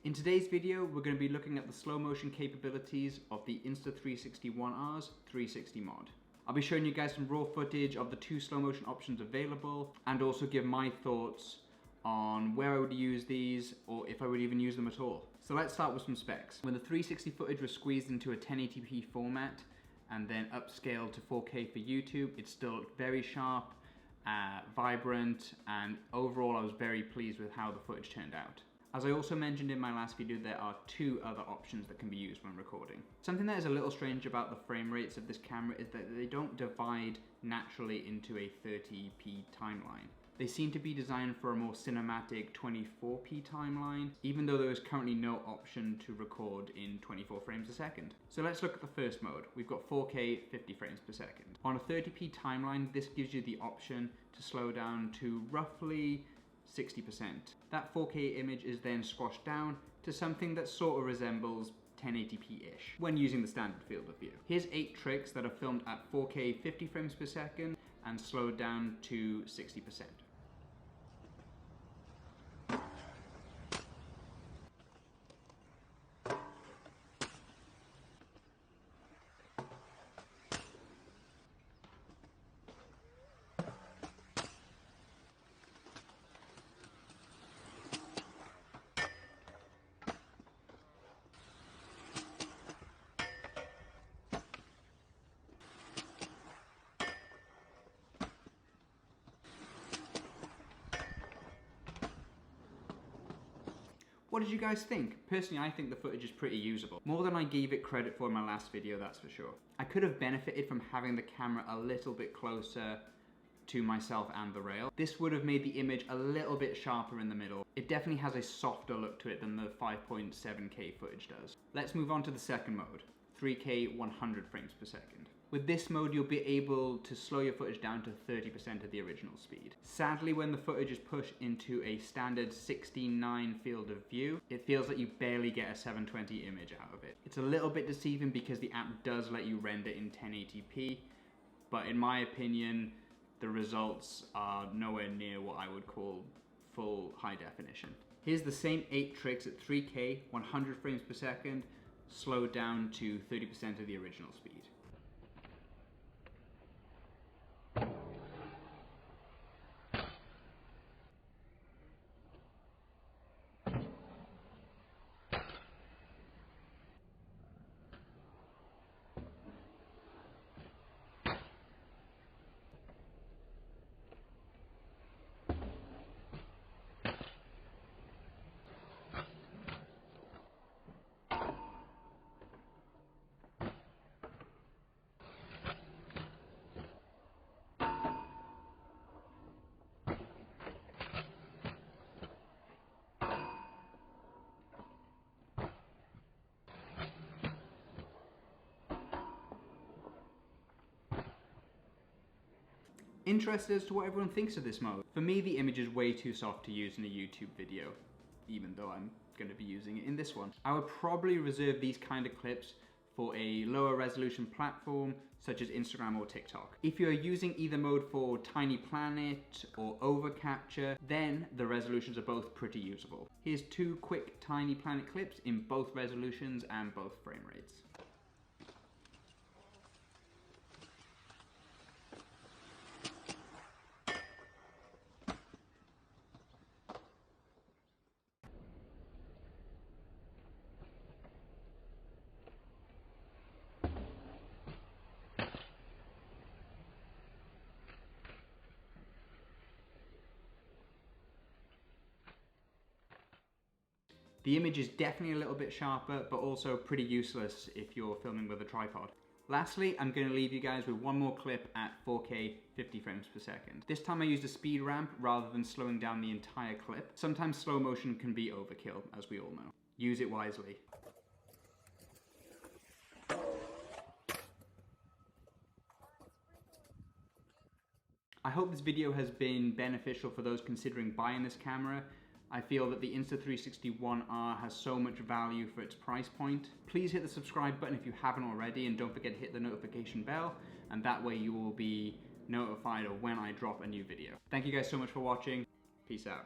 In today's video, we're going to be looking at the slow motion capabilities of the Insta360 360 mod. I'll be showing you guys some raw footage of the two slow motion options available and also give my thoughts on where I would use these or if I would even use them at all. So let's start with some specs. When the 360 footage was squeezed into a 1080p format and then upscaled to 4K for YouTube, it still looked very sharp, vibrant, and overall I was very pleased with how the footage turned out. As I also mentioned in my last video, there are two other options that can be used when recording. Something that is a little strange about the frame rates of this camera is that they don't divide naturally into a 30p timeline. They seem to be designed for a more cinematic 24p timeline, even though there is currently no option to record in 24 frames a second. So let's look at the first mode. We've got 4K 50 frames per second. On a 30p timeline, this gives you the option to slow down to roughly 60%. That 4K image is then squashed down to something that sort of resembles 1080p-ish when using the standard field of view. Here's 8 tricks that are filmed at 4K 50 frames per second and slowed down to 60%. What did you guys think? Personally, I think the footage is pretty usable. More than I gave it credit for in my last video, that's for sure. I could have benefited from having the camera a little bit closer to myself and the rail. This would have made the image a little bit sharper in the middle. It definitely has a softer look to it than the 5.7K footage does. Let's move on to the second mode, 3K 100 frames per second. With this mode, you'll be able to slow your footage down to 30% of the original speed. Sadly, when the footage is pushed into a standard 16:9 field of view, it feels like you barely get a 720 image out of it. It's a little bit deceiving because the app does let you render in 1080p, but in my opinion, the results are nowhere near what I would call full high definition. Here's the same 8 tricks at 3K, 100 frames per second, slowed down to 30% of the original speed. Interested as to what everyone thinks of this mode. For me, the image is way too soft to use in a YouTube video, even though I'm going to be using it in this one. I would probably reserve these kind of clips for a lower resolution platform such as Instagram or TikTok. If you're using either mode for Tiny Planet or over capture, then the resolutions are both pretty usable. Here's 2 quick Tiny Planet clips in both resolutions and both frame rates. The image is definitely a little bit sharper, but also pretty useless if you're filming with a tripod. Lastly, I'm going to leave you guys with one more clip at 4K 50 frames per second. This time I used a speed ramp rather than slowing down the entire clip. Sometimes slow motion can be overkill, as we all know. Use it wisely. I hope this video has been beneficial for those considering buying this camera. I feel that the Insta360 One has so much value for its price point. Please hit the subscribe button if you haven't already, and don't forget to hit the notification bell, and that way you will be notified of when I drop a new video. Thank you guys so much for watching. Peace out.